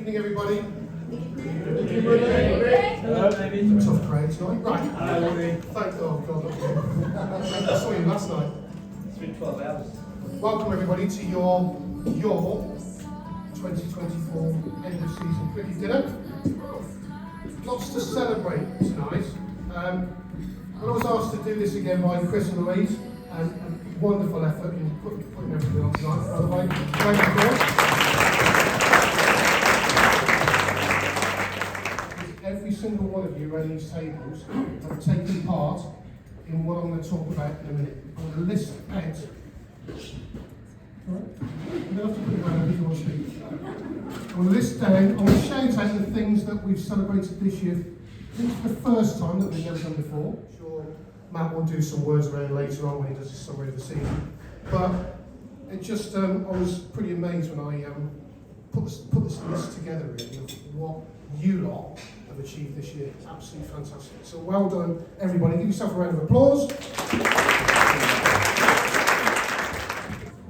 Evening, everybody. Tough crowd tonight. Right. Thank God. I saw you last night. It's been 12 hours. Welcome, everybody, to your 2024 end of season cricket dinner. Lots to celebrate tonight. I was asked to do this again by Chris and Louise, and wonderful effort in putting everything on tonight, by the way. Thank you, Chris. Every single one of you around these tables have taken part in what I'm going to talk about in a minute. I'm going to list out. Right. You don't have to put it down if you want to speak. I'm going to list down, I'm going to shout out the things that we've celebrated this year. I think it's the first time that we've never done before. Sure, Matt will do some words around later on when he does his summary of the season. But it just, I was pretty amazed when I put this list together, really, of what you lot have achieved this year. It's absolutely fantastic. So well done, everybody. Give yourself a round of applause.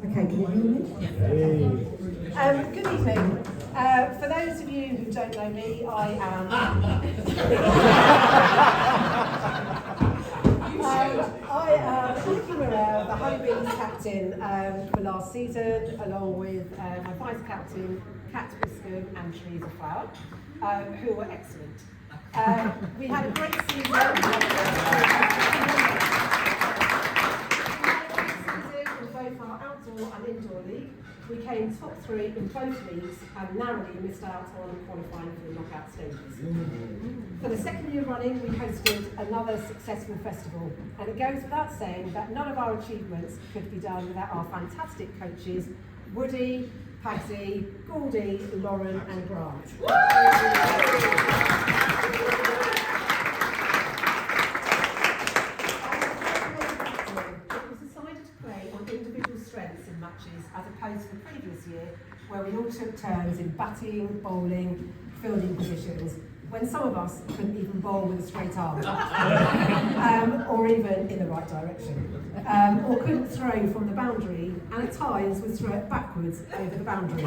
Okay, can you hear me? Good evening. For those of you who don't know me, I am. I am Nicky Morel, the Honeybees captain for last season, along with my vice captain, Kat Briscoe and Teresa Flower, who were excellent. We had a great season. Both our outdoor and indoor league. We came top 3 in both leagues and narrowly missed out on qualifying for the knockout stages. For the second year running, we hosted another successful festival, and it goes without saying that none of our achievements could be done without our fantastic coaches, Woody, Pagsy, Goldie, Lauren and Grant. Individual strengths in matches as opposed to the previous year where we all took turns in batting, bowling, fielding positions when some of us couldn't even bowl with a straight arm or even in the right direction or couldn't throw from the boundary and at times would throw it backwards over the boundary.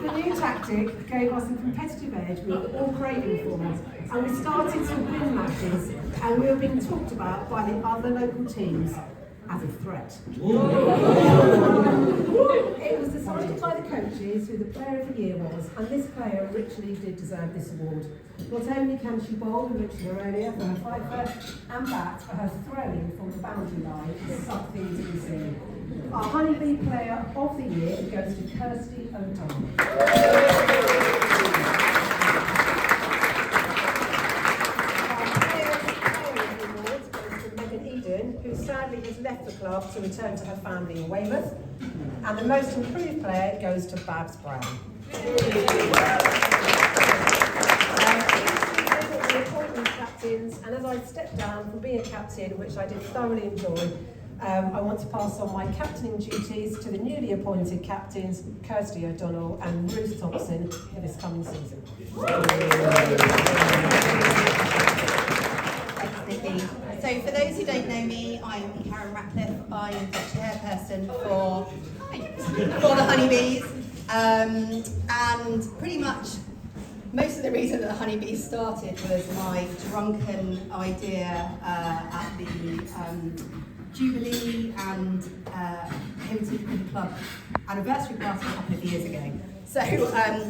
The new tactic gave us a competitive edge we were all craving for it, and we started to win matches and we were being talked about by the other local teams as a threat. It was decided by the coaches who the player of the year was, and this player richly did deserve this award. Not only can she bowl, we mentioned her earlier, for her 5-foot and bat, but her throwing from the boundary line is something to be seen. Our Honeybee player of the year goes to Kirsty O'Donnell. Who sadly has left the club to return to her family in Weymouth. And the most improved player goes to Babs Brown. Captains, and as I stepped down from being a captain, which I did thoroughly enjoy, I want to pass on my captaining duties to the newly appointed captains, Kirsty O'Donnell and Ruth Thompson, for this coming season. So for those who don't know me, I'm Karen Ratcliffe. I am the chairperson for the Honeybees. And pretty much most of the reason that the Honeybees started was my drunken idea at the Jubilee and Haywards Heath Cricket Club anniversary party a couple of years ago. So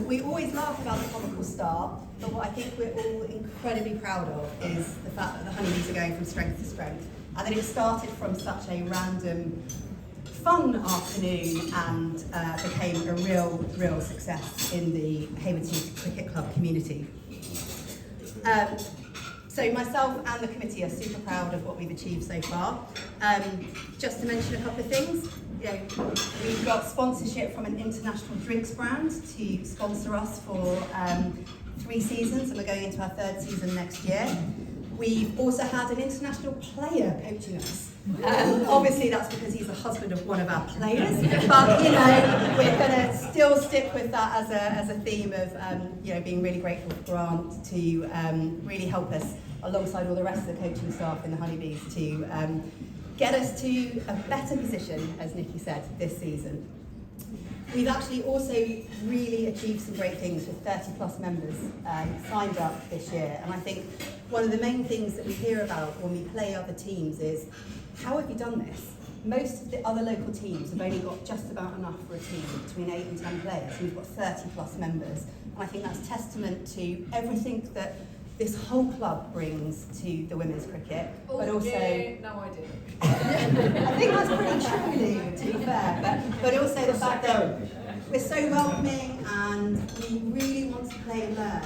we always laugh about the comical start, but what I think we're all incredibly proud of is the fact that the Honeybees are going from strength to strength, and that it started from such a random, fun afternoon and became a real success in the Haywards Heath Cricket Club community. So myself and the committee are super proud of what we've achieved so far. Just to mention a couple of things, we've got sponsorship from an international drinks brand to sponsor us for 3 seasons, and we're going into our 3rd season next year. We've also had an international player coaching us. Obviously that's because he's the husband of one of our players, but we're going to still stick with that as a theme of being really grateful for Grant to really help us alongside all the rest of the coaching staff in the Honeybees to get us to a better position, as Nikki said, this season. We've actually also really achieved some great things with 30 plus members signed up this year, and I think one of the main things that we hear about when we play other teams is, how have you done this? Most of the other local teams have only got just about enough for a team, between 8 and 10 players, and we've got 30 plus members, and I think that's testament to everything that this whole club brings to the women's cricket, but also... Yeah, no idea. I think that's pretty true, Lou, to be fair, but also the fact that we're so welcoming and we really want to play and learn.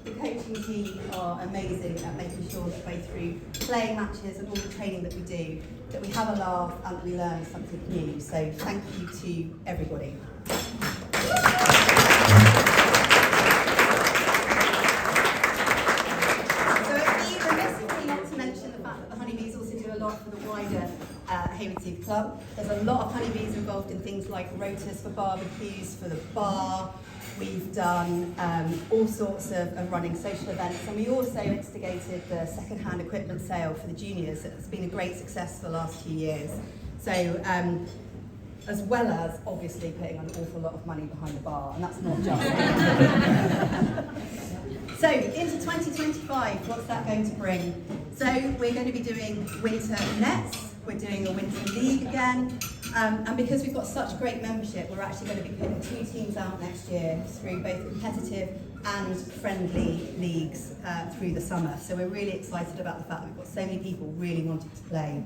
The coaching team are amazing at making sure that way through playing matches and all the training that we do, that we have a laugh and that we learn something new. So thank you to everybody. Honeybees also do a lot for the wider Haywards Heath Club. There's a lot of honeybees involved in things like rotas for barbecues, for the bar. We've done all sorts of running social events, and we also instigated the second-hand equipment sale for the juniors. It's been a great success for the last few years. So, as well as obviously putting an awful lot of money behind the bar, and that's not just. So, into 2025, what's that going to bring? So, we're going to be doing winter nets, we're doing a winter league again, and because we've got such great membership, we're actually going to be putting 2 teams out next year through both competitive and friendly leagues through the summer. So, we're really excited about the fact that we've got so many people really wanting to play.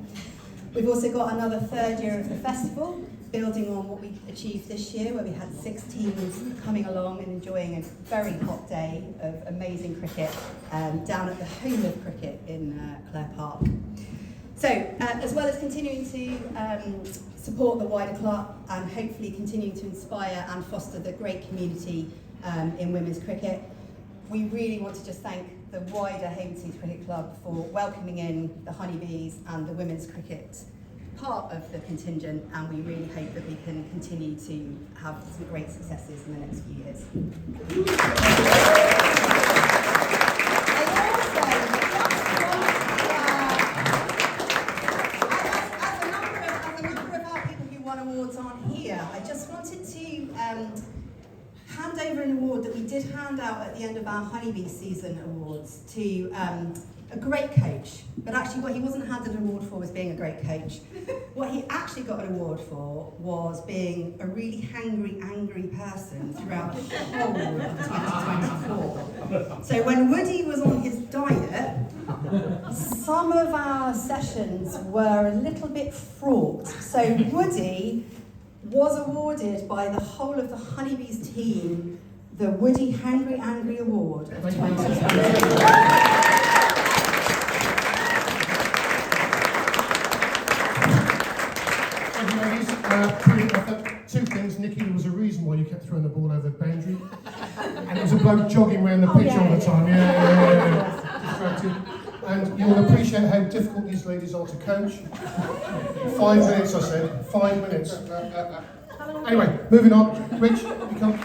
We've also got another 3rd year of the festival, building on what we achieved this year, where we had 6 teams coming along and enjoying a very hot day of amazing cricket down at the home of cricket in Clare Park. So, as well as continuing to support the wider club and hopefully continuing to inspire and foster the great community in women's cricket, we really want to just thank the wider Haywards Heath Cricket Club for welcoming in the Honeybees and the women's cricket part of the contingent, and we really hope that we can continue to have some great successes in the next few years. As a number of our people who won awards aren't here, I just wanted to hand over an award that we did hand out at the end of our Honeybees season awards to a great coach, but actually what he wasn't handed an award for was being a great coach. What he actually got an award for was being a really hangry, angry person throughout the whole of 2024. So when Woody was on his diet, some of our sessions were a little bit fraught. So Woody was awarded by the whole of the Honeybees team the Woody Hangry Angry Award of 2020. Two things. Nikki, there was a reason why you kept throwing the ball over the boundary, and there was a bloke jogging around the pitch all the time. Yeah. Distracted. And you'll appreciate how difficult these ladies are to coach. 5 minutes, I said. 5 minutes. Anyway, moving on. Rich, you come. I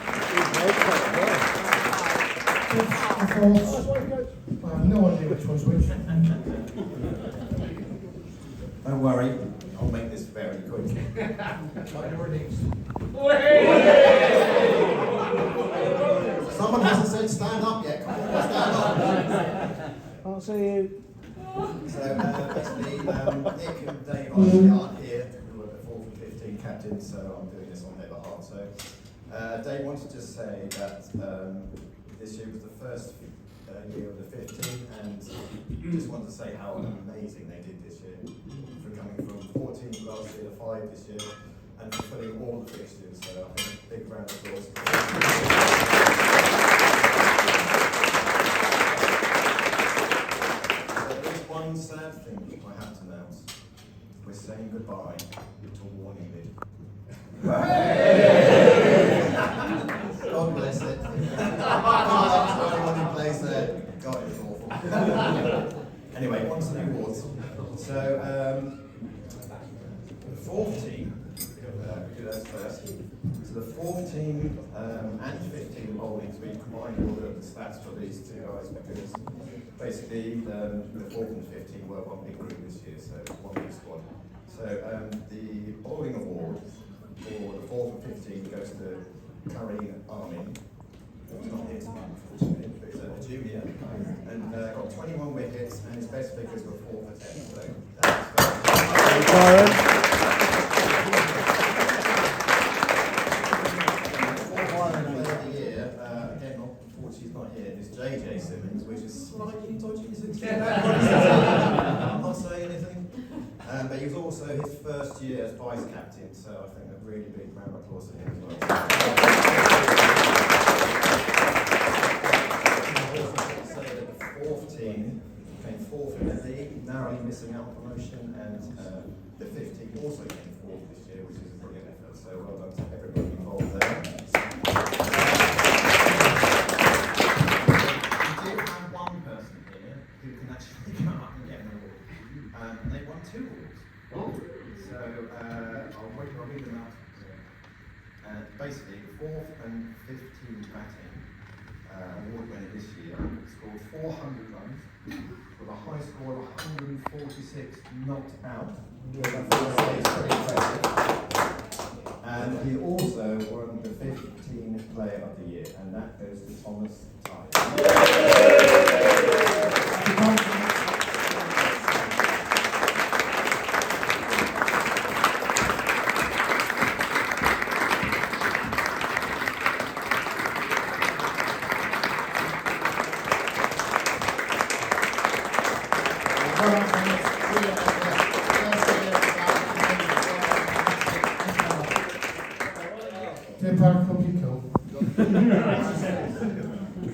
have no idea which one's which. Don't worry, I'll make this very quick. Someone hasn't said stand up yet. Come on, stand up. I'll see you. So basically, Nick and Dave aren't here, who are the 4th and 15 captains, so I'm doing this on their behalf. So Dave wanted to say that this year was the first year of the 15, and just wanted to say how amazing they did this year, for coming from 14 last year to 5 this year, and for filling all the fixtures. So I think a big round of applause. There is one sad thing I have to announce. We're saying goodbye to Warning Mid. God bless it. Anyone who plays there, God, it's awful. Anyway, on to the awards. So, the 4th team, we do those first. So the 4th team and 15 bowlings, we combined all the stats for these 2 guys because basically the 4th and 15 were one big group this year, so one big squad. So the bowling award for the 4th and 15th goes to Curry Armin. He's not here tonight, unfortunately, but he's a junior. And got 21 wickets, and his best figures were 4 for 10. So that's he's not here, is JJ Simmons, which is slightly dodgy, isn't it? I'm not saying anything. But he was also his first year as vice captain, so I think a really big round of applause for him as well. I also want to say that the 4th team came 4th in the league, narrowly missing out on promotion, and the 5th team also came 4th this year, which is a brilliant effort, so well done to everybody involved there. Who can actually come up and get an award. They won 2 awards. So I'll read them out. Basically, the 4th and 5th team batting award winner this year scored 400 runs with a high score of 146 not out. It's pretty impressive. And he also won the 5th team player of the year, and that goes to Thomas Tyler.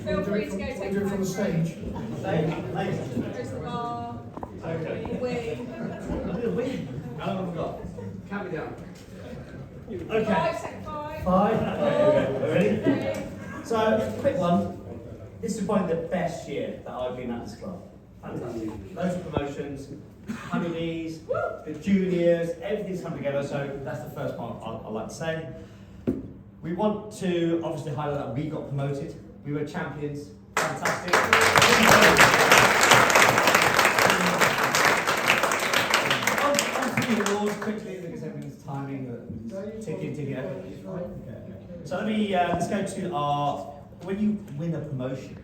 Feel free to go take a Do it from the stage. There's the bar. Okay. How long have we got? Count me down. Okay. 5, second 5. 5. Ready? 3. So, quick one. This is probably the best year that I've been at this club. Fantastic. Loads of promotions, Honeybees, the juniors, everything's come together. So that's the first part I'd like to say. We want to obviously highlight that we got promoted. We were champions. Fantastic. On to the awards quickly because everything's timing, ticking. So let's go to our, when you win a promotion,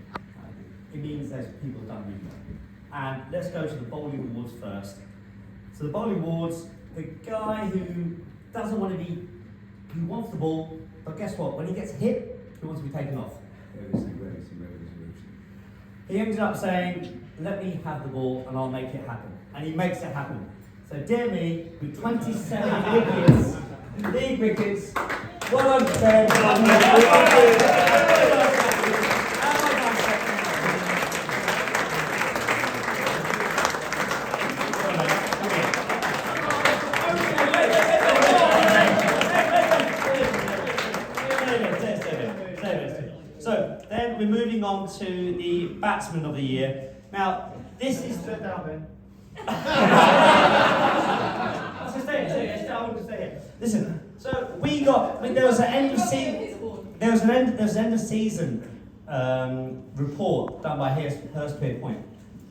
it means there's people done really well. And let's go to the bowling awards first. So the bowling awards, the guy who doesn't want to be, he wants the ball, but guess what? When he gets hit, he wants to be taken off. He ended up saying, let me have the ball and I'll make it happen. And he makes it happen. So dear me, with 27 wickets, league wickets, well done, Ben. So then we're moving on to the batsman of the year. Now, this is. Sit down, Ben. I want to stay here. Listen. So there was an end of season report done by Hurstpier Point,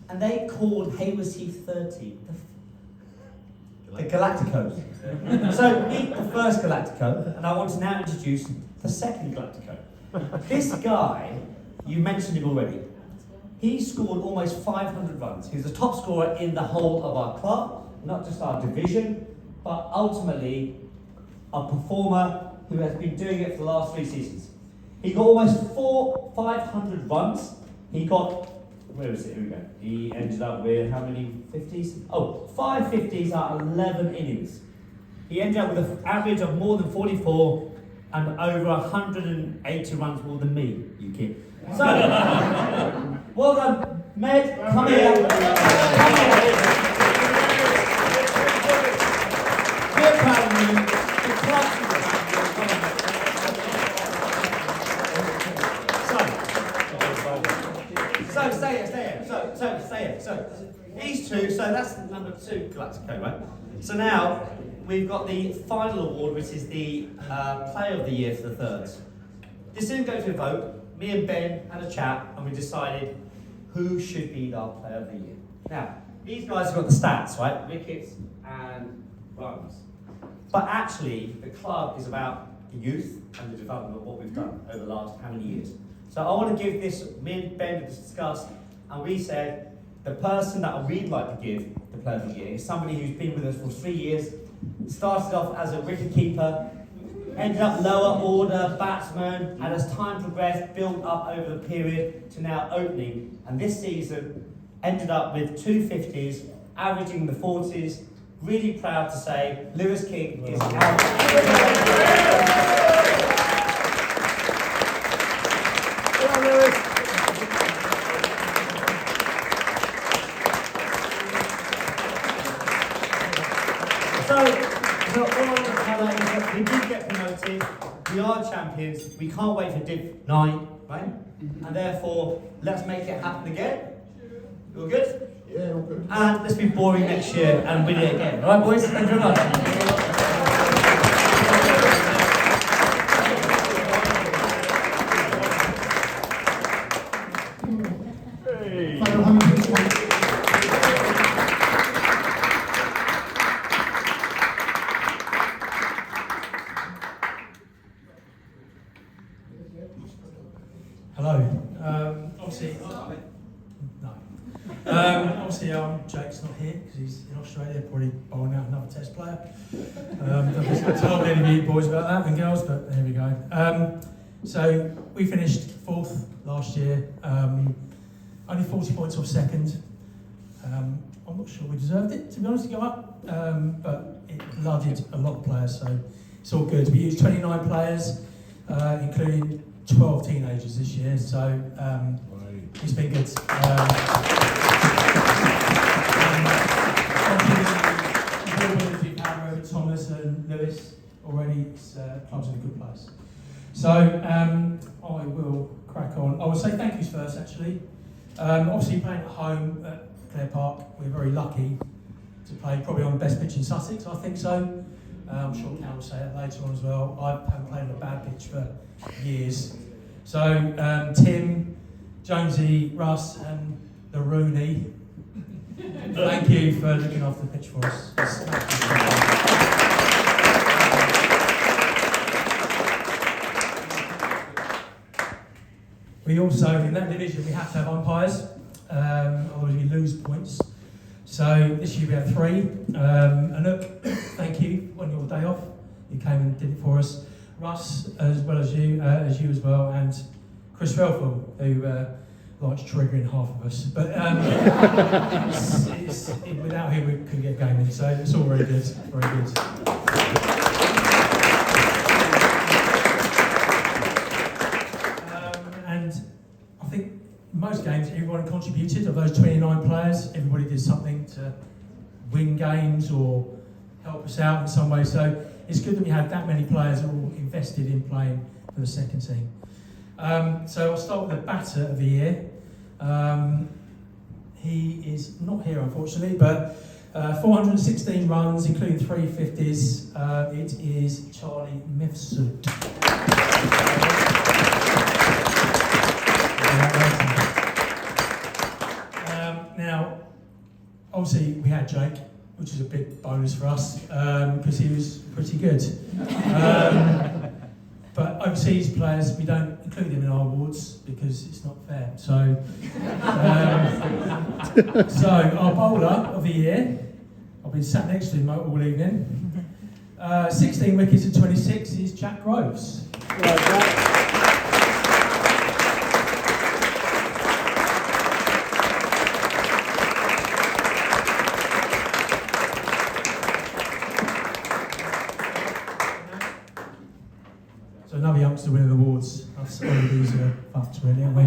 and they called Haywards Heath 30 the Galacticos. So meet the first Galactico, and I want to now introduce the second Galactico. This guy, you mentioned him already. He scored almost 500 runs. He was the top scorer in the whole of our club, not just our division, but ultimately a performer who has been doing it for the last 3 seasons. He got almost 500 runs. He got, where is it? Here we go. He ended up with how many 50s? Oh, 5 50s out of 11 innings. He ended up with an average of more than 44 and over 180 runs more than me, you kid. So, well done, Med, come here. We're proud of you. The club. So stay here. So these two, so that's number 2 Galactico, right? So now we've got the final award, which is the Player of the Year for the thirds. This didn't go to a vote. Me and Ben had a chat and we decided who should be our Player of the Year. Now, these guys have got the stats, right? Wickets and runs. But actually, the club is about the youth and the development of what we've done over the last how many years. So I want to give this, me and Ben discussed, and we said the person that we'd like to give the Player of the Year is somebody who's been with us for 3 years, started off as a wicket keeper, ended up lower order batsman, and as time progressed, built up over the period to now opening. And this season ended up with 250s, averaging in the 40s. Really proud to say Lewis King is out. So all I want to highlight is that we did get promoted, we are champions, we can't wait for Div 9, right? And therefore, let's make it happen again. You all good? Yeah, all good. And let's be boring next year and win it again. Alright boys, thank you very much. Fellow Honeybees, Hello. Obviously, Jake's not here because he's in Australia, probably bowling out another test player. Don't told any of you boys about that and girls, but there we go. So we finished 4th last year, only 40 points off second. I'm not sure we deserved it, to be honest, to go up, but it blooded a lot of players, so it's all good. We used 29 players, including 12 teenagers this year, so it's been good. Thomas and Lewis already, club's in a good place. So I will crack on. I will say thank yous first, actually. Obviously playing at home at Clare Park, we're very lucky to play probably on the best pitch in Sussex, I think so. I'm sure Cam will say that later on as well. I haven't played on a bad pitch for years. So Tim, Jonesy, Russ and the Rooney, thank you for looking after the pitch for us. We also, in that division, we have to have umpires, otherwise we lose points. So this year we had 3. Anouk, thank you on your day off. You came and did it for us. Russ, as well as you as well, and Chris Relful, who likes triggering half of us. But without him, we couldn't get a game in, so it's all very good, very good. And I think most games, everyone contributed. Of those 29 players, everybody did something to win games or help us out in some way. So it's good that we had that many players all invested in playing for the second team. So I'll start with the batter of the year. He is not here, unfortunately, but 416 runs, including 3 50s. It is Charlie Mifsud. Now, obviously, we had Jake, which is a big bonus for us because he was pretty good. But overseas players, we don't include them in our awards because it's not fair. So, so our bowler of the year, I've been sat next to him all evening. 16 wickets at 26 is Jack Groves. So another youngster winning awards. Us Honeybees are fucked really, aren't we?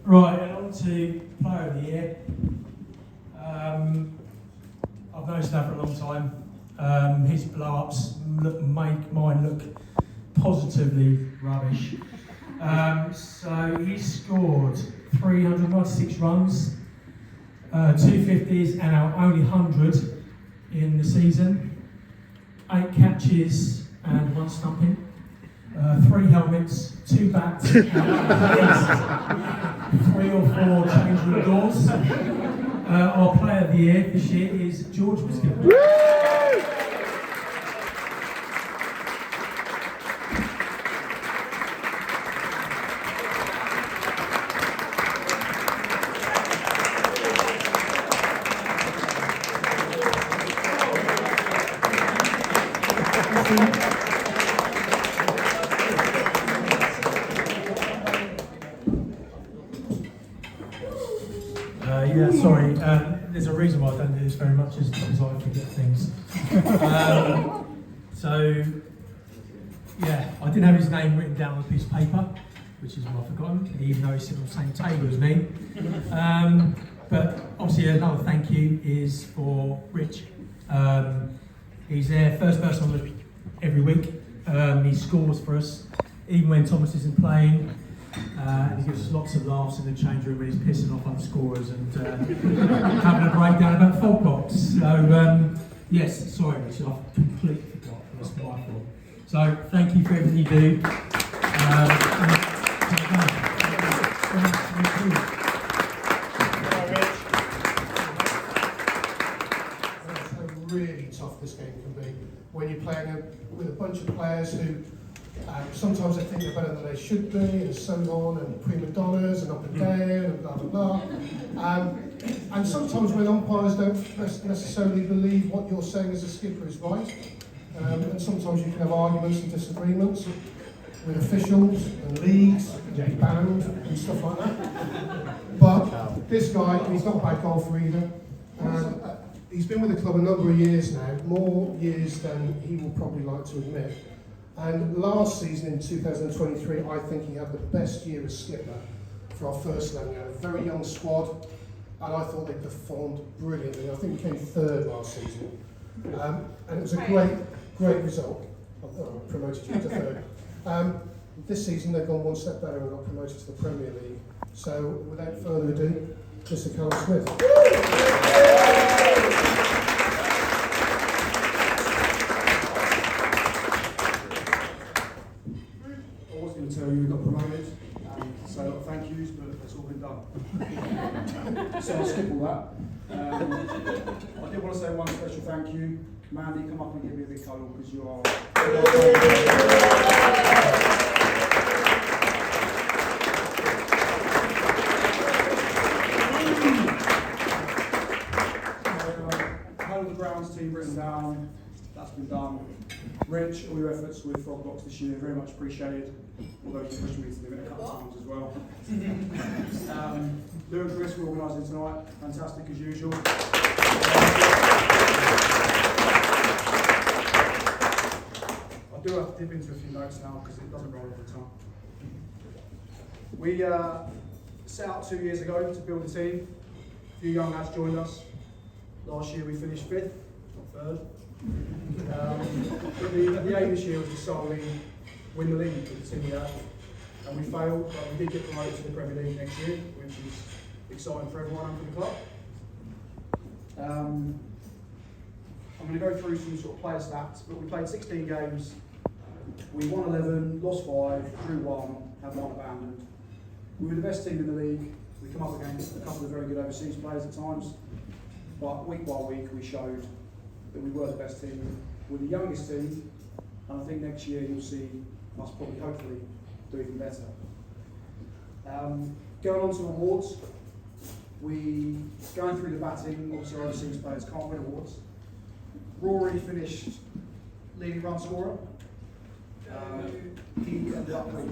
Right, and on to player of the year. I've known Stav for a long time. His blow-ups make mine look positively rubbish. So he scored 396 runs, 250s and our only 100 in the season, 8 catches and 1 stumping, 3 helmets, 2 bats, and 3 or 4 change room doors. Our player of the year this year is George Biscuit. Yeah, sorry. There's a reason why I don't do this very much, is because I forget things. So, yeah, I didn't have his name written down on a piece of paper, which is what I've forgotten, even though he's sitting on the same table as me. But obviously, another thank you is for Rich. He's there, first person on the every week. He scores for us, even when Thomas isn't playing. And he gives us lots of laughs in the change room when he's pissing off other scorers and having a breakdown about Frogbox. So, yes, sorry, Richard, I've completely forgot. That's my fault. So, thank you for everything you do. That's how really tough this game can be when you're playing with a bunch of players who sometimes they think they're better than they should be, and so on, and prima donnas, and up and down, and blah blah blah. And sometimes when umpires don't necessarily believe what you're saying as a skipper is right, and sometimes you can have arguments and disagreements with officials and leagues, and band and stuff like that. But this guy, he's not a bad golfer either. He's been with the club a number of years now, more years than he will probably like to admit. And last season in 2023, I think he had the best year as skipper for our first level. We had a very young squad, and I thought they performed brilliantly. I think we came third last season, and it was a great result. I promoted you to third. This season they've gone one step better and got promoted to the Premier League. So without further ado, Mr. Callum Smith. Tell you we got promoted and say a lot of thank yous, but it's all been done. So I'll skip all that. I did want to say one special thank you. Mandy, come up and give me a big cuddle because you are. How the grounds team written down, that's been done. Rich, all your efforts with Frogbox this year, very much appreciated, although you pushed me to do it a couple of times as well. Lou and Chris were organising tonight, fantastic as usual. I do have to dip into a few notes now because it doesn't roll all the time. We set out 2 years ago to build a team. A few young lads joined us. Last year we finished 5th, not 3rd. But the aim this year was to solely win the league with the team we had, and we failed, but we did get promoted to the Premier League next year, which is exciting for everyone and for the club. I'm going to go through some sort of player stats, but we played 16 games, we won 11, lost 5, drew 1, had 1 abandoned. We were the best team in the league. We come up against a couple of very good overseas players at times, but week by week we showed that we were the best team. We're the youngest team, and I think next year you'll see us probably, hopefully, do even better. Going on to awards, going through the batting, obviously our overseas players can't win awards. Rory finished leading run scorer. He ended up with,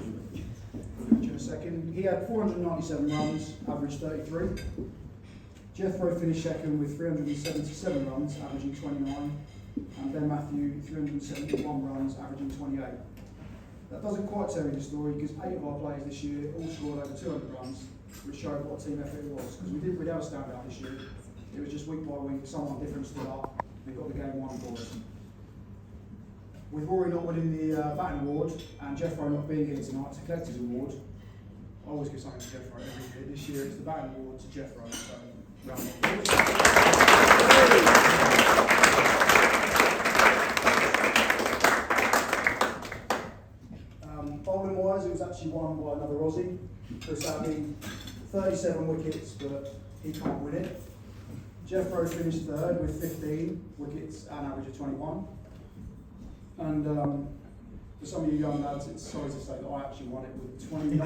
in a second, he had 497 runs, average 33. Jethro finished second with 377 runs, averaging 29, and Ben Matthew 371 runs, averaging 28. That doesn't quite tell you the story because 8 of our players this year all scored over 200 runs, which showed what a team effort it was. Because we didn't really have a standout this year. It was just week by week, someone different stood up and got the game won for us. With Rory not winning the batting award and Jethro not being here tonight to collect his award, I always give something to Jethro every year. This year it's the batting award to Jethro. So bowling wise, it was actually won by another Aussie, Chris Abbey, 37 wickets, but he can't win it. Jethro finished third with 15 wickets and an average of 21. And for some of you young lads, it's sorry to say that I actually won it with 29.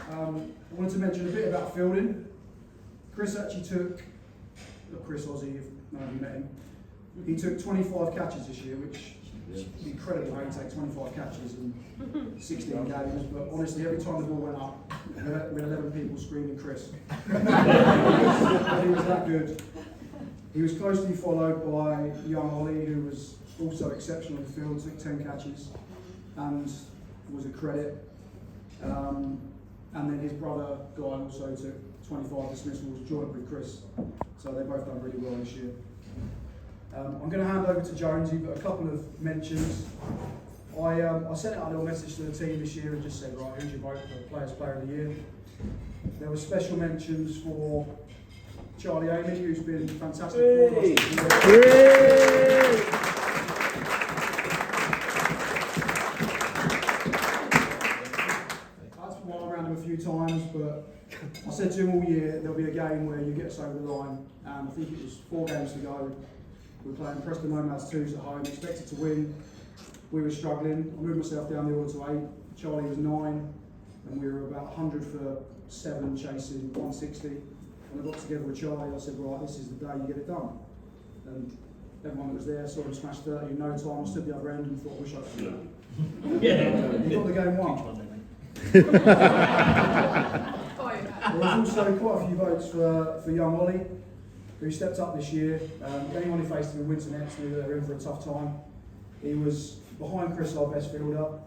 I wanted to mention a bit about fielding. Chris actually took, Chris Aussie, if none of you met him, he took 25 catches this year, which It's incredibly how you take 25 catches and 16 games, but honestly, every time the ball went up, we had 11 people screaming Chris. He was that good. He was closely followed by young Ollie, who was also exceptional in the field, took 10 catches and was a credit. And then his brother Guy also took 25 dismissals, joined with Chris. So they both done really well this year. I'm going to hand over to Jonesy, but a couple of mentions. I sent out a little message to the team this year and just said, right, who's your vote for Players Player of the Year? There were special mentions for Charlie Amy, who's been fantastic for us. That's why I ran him a few times, but I said to him all year, there'll be a game where you get us over the line, and I think it was 4 games to go. We were playing Preston Nomads 2s at home, expected to win. We were struggling. I moved myself down the order to 8. Charlie was 9, and we were about 100 for 7, chasing 160. When I got together with Charlie, I said, right, this is the day you get it done. And everyone that was there saw him smash 30 in no time. I stood the other end and thought, I wish I could do that. He got the game won. There was also quite a few votes for young Ollie, who stepped up this year. Anyone who faced him in winter nets knew that they were in for a tough time. He was behind Chris, our best fielder.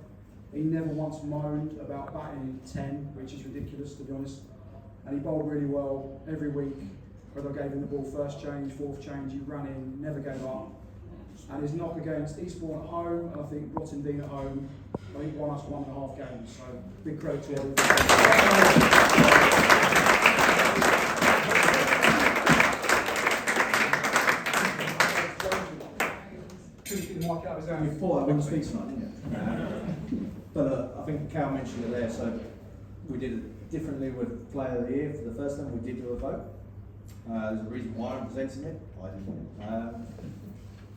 He never once moaned about batting 10, which is ridiculous to be honest. And he bowled really well every week. Whether I gave him the ball first change, fourth change, he ran in, never gave up. And his knock against Eastbourne at home, and I think Rottingdean at home, I think won us 1.5 games. So big credit to him. You thought I wouldn't speak tonight, didn't you? But I think Cal mentioned it there, so we did it differently with Player of the Year. For the first time, we did do a vote. There's a reason why I'm presenting it. I didn't.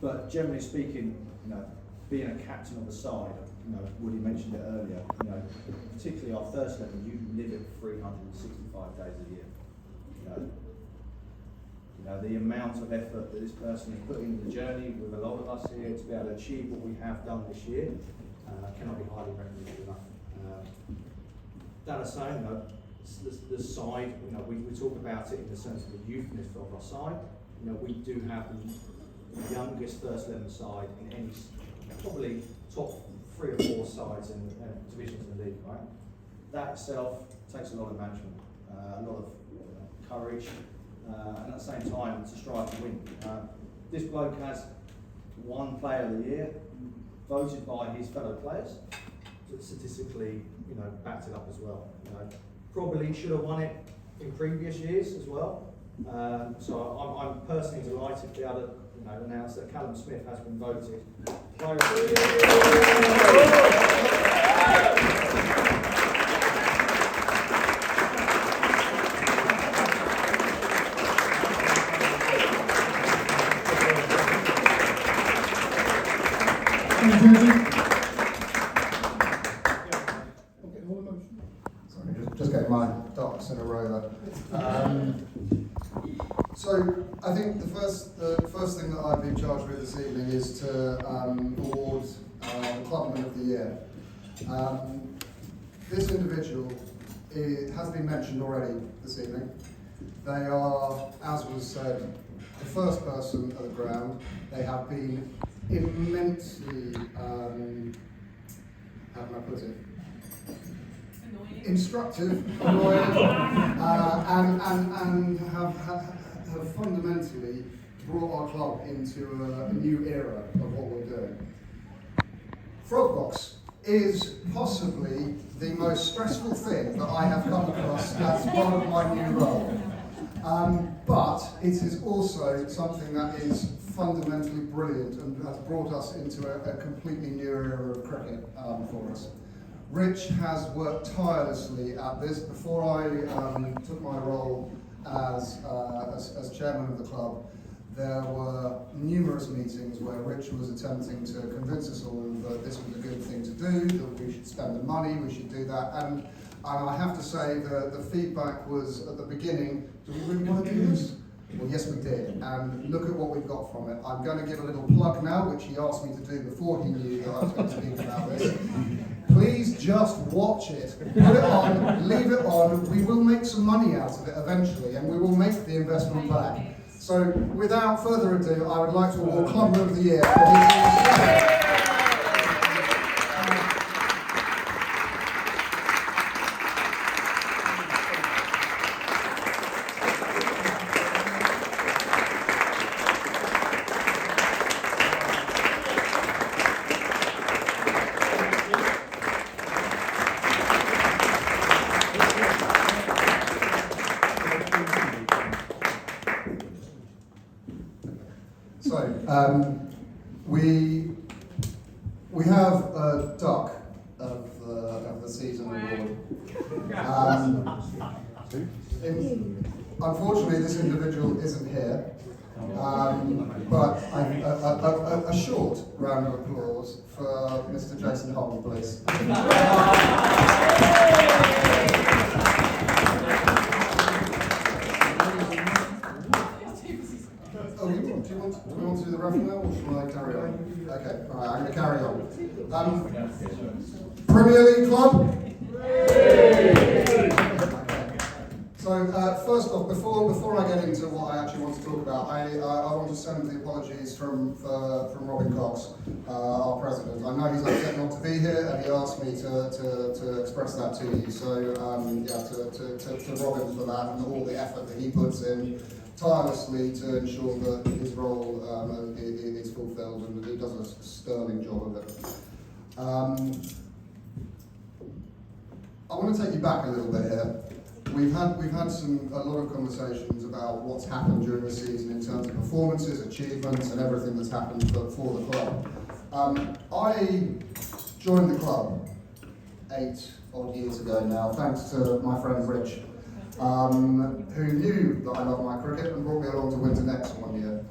But generally speaking, you know, being a captain of the side, you know, Woody mentioned it earlier. You know, particularly our first level, you live it 365 days a year. You know, the amount of effort that this person has put into the journey with a lot of us here to be able to achieve what we have done this year cannot be highly recommended enough. That aside, you know, the side, you know, we talk about it in the sense of the youthness of our side. You know, we do have the youngest first level side in any, probably top 3 or 4 sides in divisions in the league, right? That itself takes a lot of management, a lot of courage, and at the same time to strive to win. This bloke has won Player of the Year, voted by his fellow players, statistically, you know, backed it up as well. You know, probably should have won it in previous years as well. So I'm personally delighted to be able to, you know, announce that Callum Smith has been voted Player of the Year. Sorry, just getting my ducks in a row there. So I think the first thing that I've been charged with this evening is to award the Clubman of the Year. This individual has been mentioned already this evening. They are, as was said, the first person at the ground. They have been immensely, how can I put it? Instructive, annoying, and have fundamentally brought our club into a new era of what we're doing. Frogbox is possibly the most stressful thing that I have come across as part of my new role. But it is also something that is fundamentally brilliant and has brought us into a completely new era of cricket for us. Rich has worked tirelessly at this. Before I took my role as chairman of the club, there were numerous meetings where Rich was attempting to convince us all that this was a good thing to do, that we should spend the money, we should do that. And I have to say that the feedback was at the beginning, do we really want to do this? Well, yes, we did, and look at what we've got from it. I'm going to give a little plug now, which he asked me to do before he knew that I was going to speak about this. Please just watch it, put it on, leave it on. We will make some money out of it eventually, and we will make the investment back. So, without further ado, I would like to award Clubman of the Year for his we have a duck of the season award. Unfortunately, this individual isn't here, but a short round of applause for Mr. Jason Holm, please. Do we want to do the referee now, or shall I carry on? Okay, alright, I'm going to carry on. Premier League club? So, first off, before I get into what I actually want to talk about, I want to send the apologies from Robin Cox, our president. I know he's upset not to be here, and he asked me to express that to you. So, yeah, to Robin for that and all the effort that he puts in tirelessly to ensure that his role is fulfilled, and he does a sterling job of it. I want to take you back a little bit here. We've had a lot of conversations about what's happened during the season in terms of performances, achievements, and everything that's happened for the club. I joined the club 8 odd years ago now, thanks to my friend Rich, who knew that I loved my cricket and brought me along to Winter Next one year,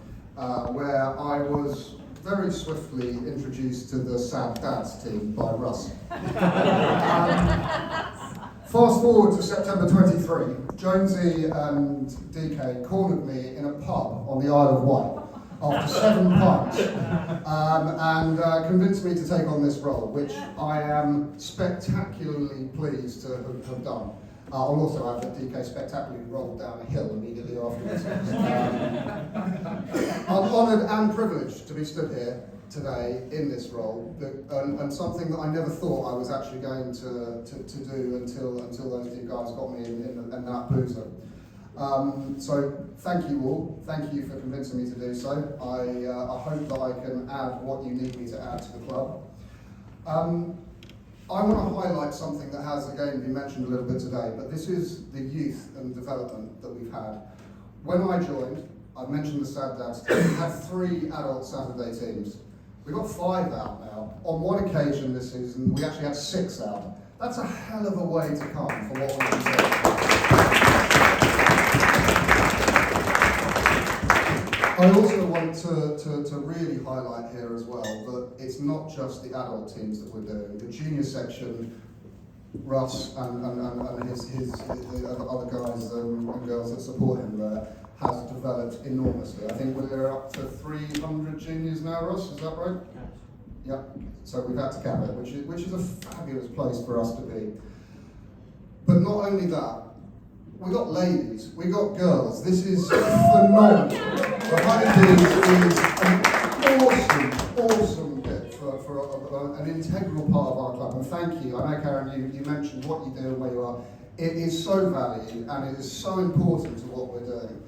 where I was very swiftly introduced to the Sad Dads team by Russ. Fast forward to September 23, Jonesy and DK cornered me in a pub on the Isle of Wight after 7 pints and convinced me to take on this role, which I am spectacularly pleased to have done. I'll also add that DK spectacularly rolled down a hill immediately afterwards. I'm honoured and privileged to be stood here today in this role, and something that I never thought I was actually going to do until those 2 guys got me in that boozer. So thank you all. Thank you for convincing me to do so. I hope that I can add what you need me to add to the club. I want to highlight something that has again been mentioned a little bit today, but this is the youth and development that we've had. When I joined, I've mentioned the Sad Dads team, we had 3 adult Saturday teams. We've got 5 out now. On one occasion this season, we actually had 6 out. That's a hell of a way to come for what we're doing. I also want to really highlight here as well that it's not just the adult teams that we're doing. The junior section, Russ and his other guys and girls that support him there, has developed enormously. I think we're up to 300 juniors now, Russ, is that right? Yeah. So we've had to cap it, which is a fabulous place for us to be. But not only that, we got ladies, we got girls. This is phenomenal. The Honeybees is an awesome bit for an integral part of our club. And thank you. I know, Karen, you mentioned what you do and where you are. It is so valued and it is so important to what we're doing.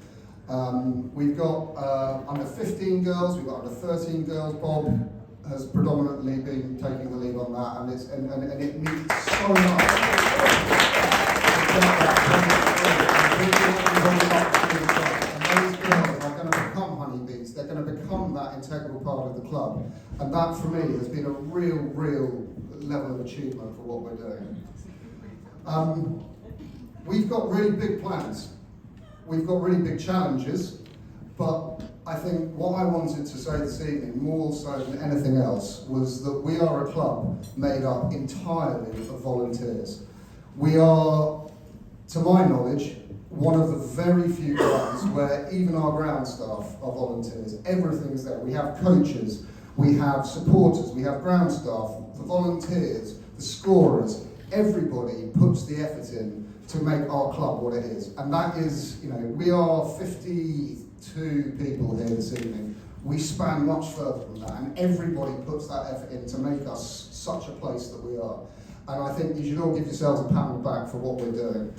We've got under 15 girls, we've got under 13 girls. Bob has predominantly been taking the lead on that, and it means so much. And those girls are going to become Honeybees. They're going to become that integral part of the club, and that for me has been a real level of achievement for what we're doing. We've got really big plans. We've got really big challenges, but I think what I wanted to say this evening, more so than anything else, was that we are a club made up entirely of volunteers. We are to my knowledge, one of the very few clubs where even our ground staff are volunteers. Everything is there. We have coaches, we have supporters, we have ground staff, the volunteers, the scorers. Everybody puts the effort in to make our club what it is. And that is, you know, we are 52 people here this evening. We span much further than that, and everybody puts that effort in to make us such a place that we are. And I think you should all give yourselves a pat on the back for what we're doing.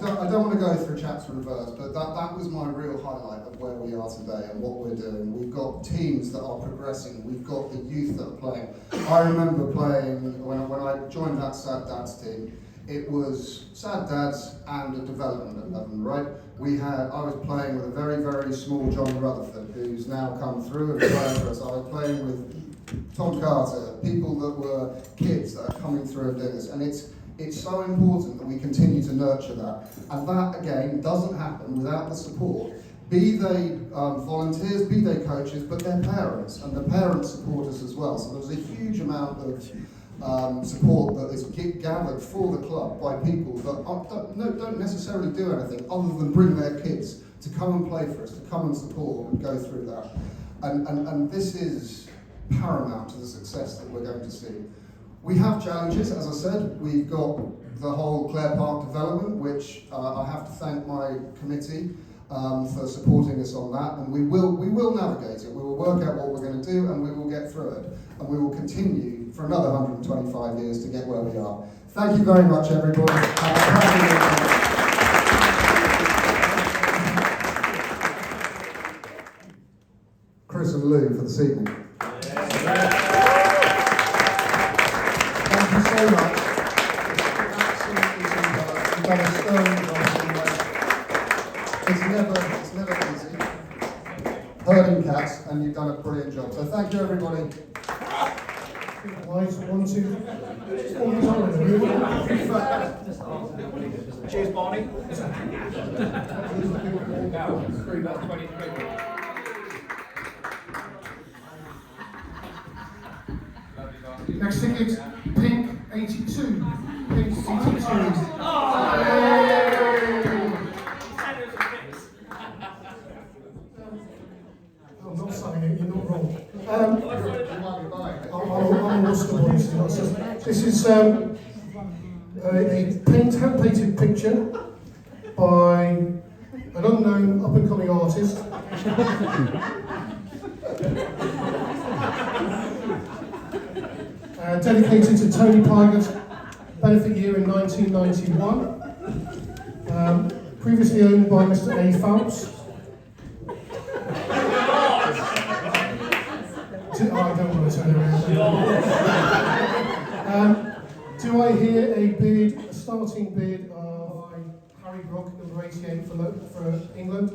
I don't want to go through chapter and verse, but that was my real highlight of where we are today and what we're doing. We've got teams that are progressing. We've got the youth that are playing. I remember playing, when I joined that Sad Dads team, it was Sad Dads and a development 11, right? I was playing with a very, very small John Rutherford, who's now come through and playing for us. I was playing with Tom Carter, people that were kids that are coming through and doing this. And it's so important that we continue to nurture that. And that, again, doesn't happen without the support. Be they volunteers, be they coaches, but their parents, and the parents support us as well. So there's a huge amount of support that is gathered for the club by people that don't necessarily do anything other than bring their kids to come and play for us, to come and support and go through that. And this is paramount to the success that we're going to see. We have challenges, as I said. We've got the whole Clare Park development, which I have to thank my committee for supporting us on that, and we will navigate it. We will work out what we're going to do, and we will get through it, and we will continue for another 125 years to get where we are. Thank you very much, everybody. Chris and Lou for this evening. Thank you so much. Absolutely super. You've done a sterling job. It's never easy. Herding cats, and you've done a brilliant job. So thank you, everybody. Right, 1, 2. Cheers, Barney. Next ticket, Pink 82. Pink 82. I'm not saying it, you're not wrong. I'm lost the voice. This is a hand-painted picture by an unknown up-and-coming artist. Dedicated to Tony Pyger's benefit year in 1991. Previously owned by Mr. A. Phelps. I don't want to turn around. Do I hear a starting bid of Harry Brook, number 88 for England?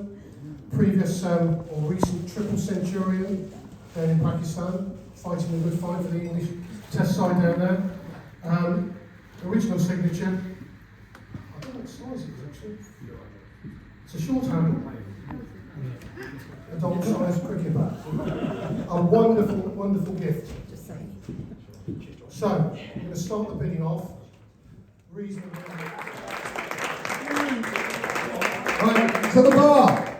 Previous or recent triple centurion down in Pakistan, fighting a good fight for the English Test side down there. Original signature. I don't know what size it is actually. It's a short handle. Adult size cricket bat. A wonderful, wonderful gift. So, I'm going to start the bidding off. Reasonably. Right, to the bar.